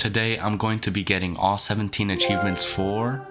today I'm going to be getting all 17 achievements for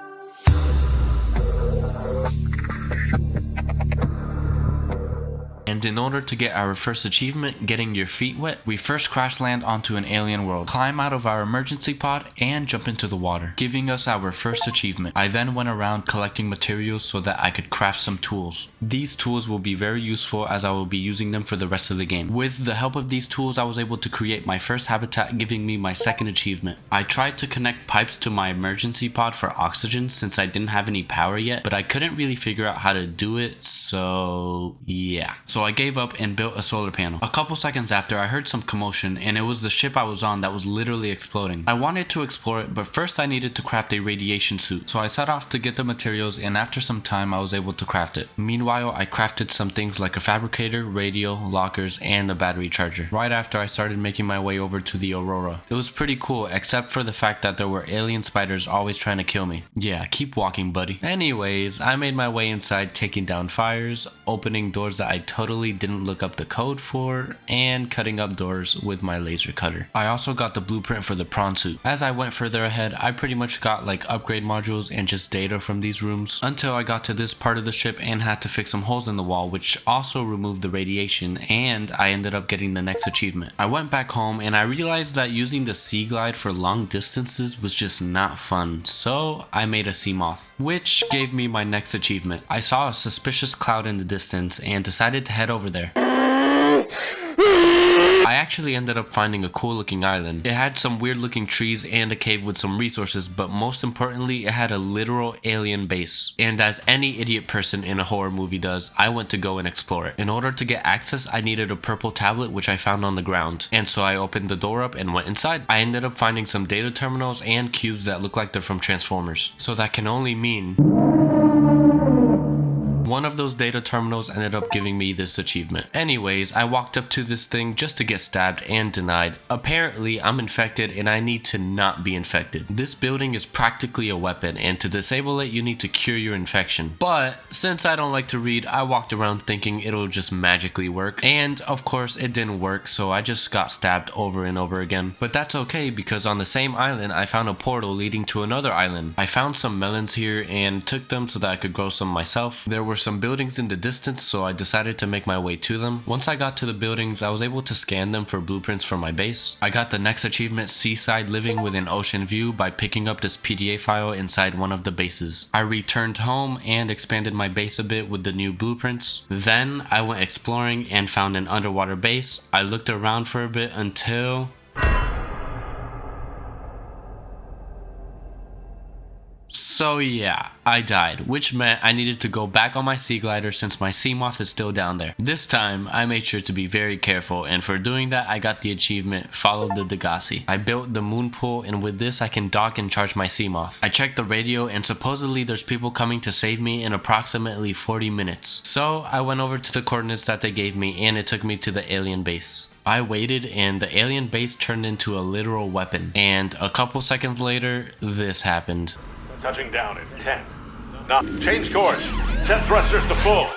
And in order to get our first achievement, getting your feet wet, we first crash land onto an alien world, climb out of our emergency pod, and jump into the water, giving us our first achievement. I then went around collecting materials so that I could craft some tools. These tools will be very useful as I will be using them for the rest of the game. With the help of these tools, I was able to create my first habitat, giving me my second achievement. I tried to connect pipes to my emergency pod for oxygen since I didn't have any power yet, but I couldn't really figure out how to do it, so yeah. So I gave up and built a solar panel. A couple seconds after, I heard some commotion, and it was the ship I was on that was literally exploding. I wanted to explore it, but first I needed to craft a radiation suit. So I set off to get the materials, and after some time I was able to craft it. Meanwhile, I crafted some things like a fabricator, radio, lockers, and a battery charger. Right after, I started making my way over to the Aurora. It was pretty cool, except for the fact that there were alien spiders always trying to kill me. Yeah, keep walking, buddy. Anyways, I made my way inside, taking down fires, opening doors that I totally didn't look up the code for, and cutting up doors with my laser cutter. I also got the blueprint for the prawn suit. As I went further ahead, I pretty much got like upgrade modules and just data from these rooms until I got to this part of the ship and had to fix some holes in the wall, which also removed the radiation, and I ended up getting the next achievement. I went back home and I realized that using the sea glide for long distances was just not fun, so I made a sea moth, which gave me my next achievement. I saw a suspicious cloud in the distance and decided to head over there. I actually ended up finding a cool looking island. It had some weird looking trees and a cave with some resources, but most importantly, it had a literal alien base. And as any idiot person in a horror movie does, I went to go and explore it. In order to get access, I needed a purple tablet, which I found on the ground. And so I opened the door up and went inside. I ended up finding some data terminals and cubes that look like they're from Transformers. So that can only mean one of those data terminals ended up giving me this achievement. Anyways, I walked up to this thing just to get stabbed and denied. Apparently, I'm infected and I need to not be infected. This building is practically a weapon, and to disable it, you need to cure your infection. But since I don't like to read, I walked around thinking it'll just magically work. And of course, it didn't work, so I just got stabbed over and over again. But that's okay, because on the same island, I found a portal leading to another island. I found some melons here and took them so that I could grow some myself. There were some buildings in the distance, so I decided to make my way to them. Once I got to the buildings, I was able to scan them for blueprints for my base. I got the next achievement, Seaside Living with an Ocean View, by picking up this PDA file inside one of the bases. I returned home and expanded my base a bit with the new blueprints. Then I went exploring and found an underwater base. I looked around for a bit until So yeah, I died, which meant I needed to go back on my sea glider since my sea moth is still down there. This time, I made sure to be very careful, and for doing that, I got the achievement, Follow the Degassi. I built the moon pool, and with this, I can dock and charge my sea moth. I checked the radio, and supposedly there's people coming to save me in approximately 40 minutes. So I went over to the coordinates that they gave me, and it took me to the alien base. I waited, and the alien base turned into a literal weapon. And a couple seconds later, this happened. Touching down in 10. Now, change course. Set thrusters to full.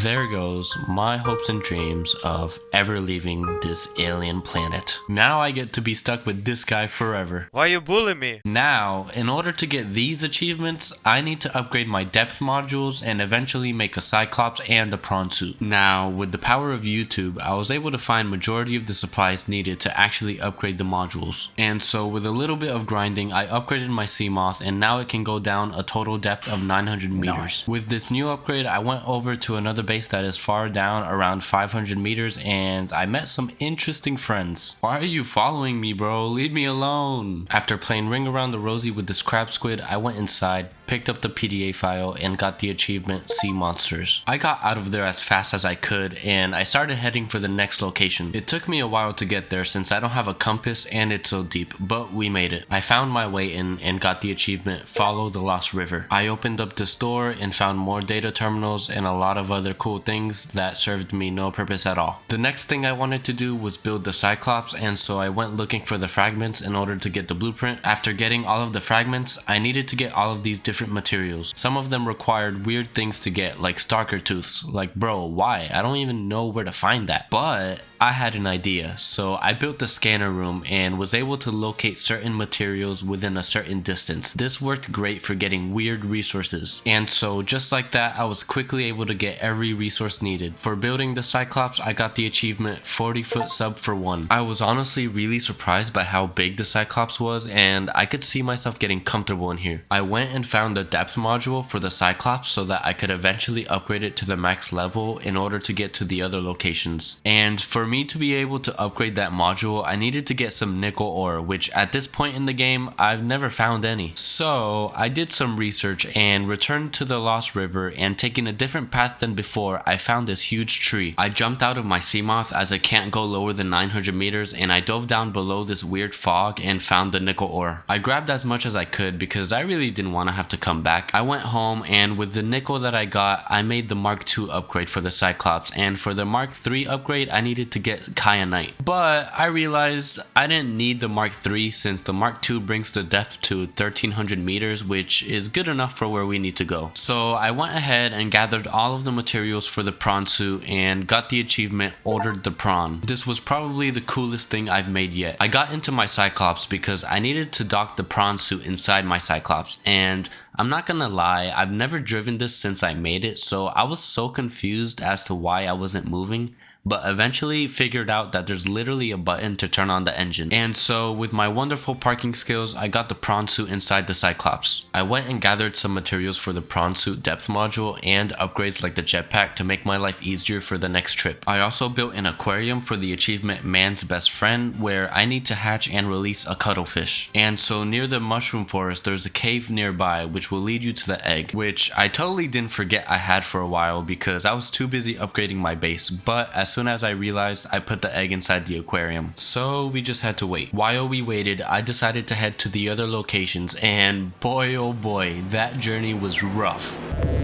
There goes my hopes and dreams of ever leaving this alien planet. Now I get to be stuck with this guy forever. Why you bully me? Now, in order to get these achievements, I need to upgrade my depth modules and eventually make a Cyclops and a prawn suit. Now, with the power of YouTube, I was able to find majority of the supplies needed to actually upgrade the modules. And so with a little bit of grinding, I upgraded my sea moth, and now it can go down a total depth of 900 meters. Nice. With this new upgrade, I went over to another base that is far down around 500 meters, and I met some interesting friends. Why are you following me, bro? Leave me alone. After playing Ring Around the Rosie with this crab squid, I went inside, picked up the PDA file, and got the achievement, Sea Monsters. I got out of there as fast as I could, and I started heading for the next location. It took me a while to get there since I don't have a compass and it's so deep, but we made it. I found my way in and got the achievement, Follow the Lost River. I opened up this door and found more data terminals and a lot of other cool things that served me no purpose at all. The next thing I wanted to do was build the Cyclops, and so I went looking for the fragments in order to get the blueprint. After getting all of the fragments, I needed to get all of these different materials. Some of them required weird things to get, like stalker tooths. Like, bro, why? I don't even know where to find that. But I had an idea, so I built the scanner room and was able to locate certain materials within a certain distance. This worked great for getting weird resources, and so just like that, I was quickly able to get every resource needed. For building the Cyclops, I got the achievement 40-foot sub for 1. I was honestly really surprised by how big the Cyclops was, and I could see myself getting comfortable in here. I went and found the depth module for the Cyclops so that I could eventually upgrade it to the max level in order to get to the other locations. And for me to be able to upgrade that module, I needed to get some nickel ore, which at this point in the game, I've never found any. So I did some research and returned to the Lost River, and taking a different path than before, I found this huge tree. I jumped out of my Seamoth as I can't go lower than 900 meters, and I dove down below this weird fog and found the nickel ore. I grabbed as much as I could because I really didn't want to have to come back. I went home, and with the nickel that I got, I made the Mark II upgrade for the Cyclops, and for the Mark III upgrade, I needed to get Kyanite. But I realized I didn't need the Mark III since the Mark II brings the depth to 1300 meters, which is good enough for where we need to go. So I went ahead and gathered all of the materials for the prawn suit and got the achievement Ordered the Prawn. This was probably the coolest thing I've made yet. I got into my Cyclops because I needed to dock the prawn suit inside my Cyclops, and I'm not gonna lie, I've never driven this since I made it, so I was so confused as to why I wasn't moving, but eventually figured out that there's literally a button to turn on the engine. And so with my wonderful parking skills, I got the prawn suit inside the Cyclops. I went and gathered some materials for the prawn suit depth module and upgrades like the jetpack to make my life easier for the next trip. I also built an aquarium for the achievement Man's Best Friend, where I need to hatch and release a cuttlefish. And so near the mushroom forest, there's a cave nearby which will lead you to the egg, which I totally didn't forget I had for a while because I was too busy upgrading my base, but as soon as I realized, I put the egg inside the aquarium. So we just had to wait. While we waited, I decided to head to the other locations, and boy oh boy, that journey was rough.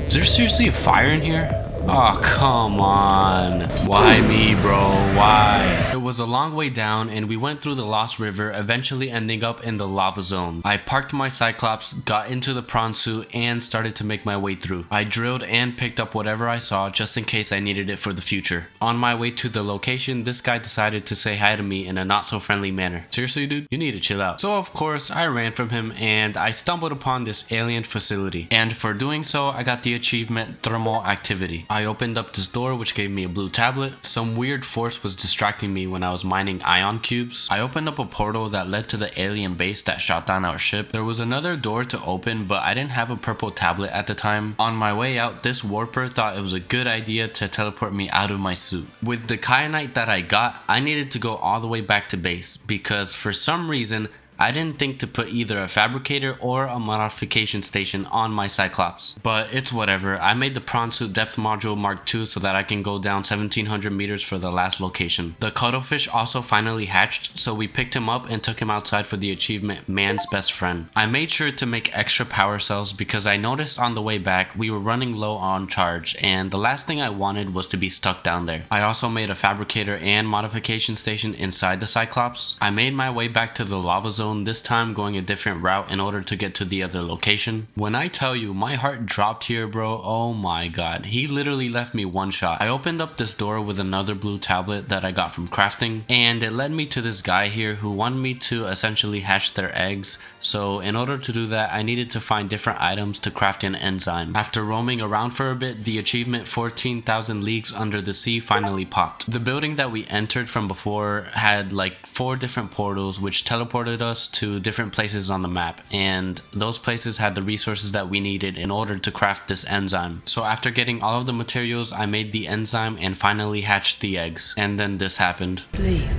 Is there seriously a fire in here? Oh, come on. Why me, bro? Why? It was a long way down, and we went through the Lost River, eventually ending up in the lava zone. I parked my Cyclops, got into the prawn suit, and started to make my way through. I drilled and picked up whatever I saw just in case I needed it for the future. On my way to the location, this guy decided to say hi to me in a not so friendly manner. Seriously, dude? You need to chill out. So of course, I ran from him, and I stumbled upon this alien facility. And for doing so, I got the achievement Thermal Activity. I opened up this door, which gave me a blue tablet. Some weird force was distracting me when I was mining ion cubes. I opened up a portal that led to the alien base that shot down our ship. There was another door to open, but I didn't have a purple tablet at the time. On my way out, this warper thought it was a good idea to teleport me out of my suit. With the kyanite that I got, I needed to go all the way back to base because for some reason, I didn't think to put either a fabricator or a modification station on my Cyclops. But it's whatever. I made the prawn suit depth module Mark II so that I can go down 1700 meters for the last location. The cuttlefish also finally hatched, so we picked him up and took him outside for the achievement Man's Best Friend. I made sure to make extra power cells because I noticed on the way back we were running low on charge, and the last thing I wanted was to be stuck down there. I also made a fabricator and modification station inside the Cyclops. I made my way back to the lava zone, this time going a different route in order to get to the other location. When I tell you my heart dropped here, bro, oh my god, he literally left me one shot. I opened up this door with another blue tablet that I got from crafting, and it led me to this guy here who wanted me to essentially hatch their eggs. So in order to do that, I needed to find different items to craft an enzyme. After roaming around for a bit, the achievement 14,000 Leagues Under the Sea finally popped. The building that we entered from before had like 4 different portals which teleported us to different places on the map, and those places had the resources that we needed in order to craft this enzyme. So after getting all of the materials, I made the enzyme and finally hatched the eggs. And then this happened. Sleep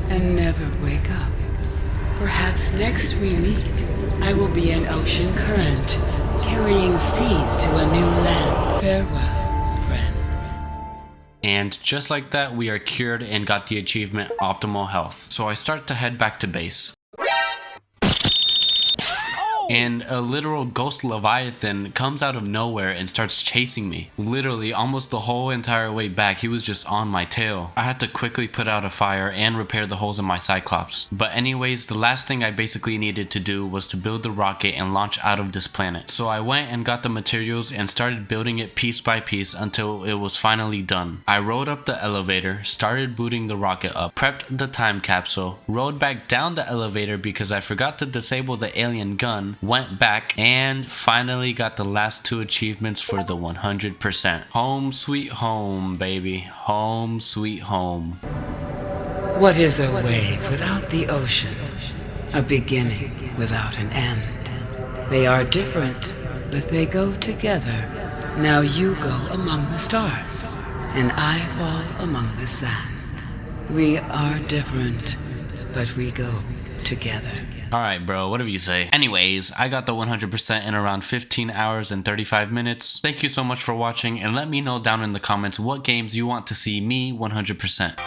and never wake up. Perhaps next we meet, I will be an ocean current, carrying seas to a new land. Farewell, friend. And just like that, we are cured and got the achievement Optimal Health. So I start to head back to base. and a literal ghost leviathan comes out of nowhere and starts chasing me. Literally almost the whole entire way back, he was just on my tail. I had to quickly put out a fire and repair the holes in my Cyclops. But anyways, the last thing I basically needed to do was to build the rocket and launch out of this planet. So I went and got the materials and started building it piece by piece until it was finally done. I rode up the elevator, started booting the rocket up, prepped the time capsule, rode back down the elevator because I forgot to disable the alien gun, went back, and finally got the last 2 achievements for the 100%. Home sweet home, baby. Home sweet home. What is a wave without the ocean? A beginning without an end. They are different, but they go together. Now you go among the stars, and I fall among the sand. We are different, but we go together. Alright bro, whatever you say. Anyways, I got the 100% in around 15 hours and 35 minutes. Thank you so much for watching, and let me know down in the comments what games you want to see me 100%.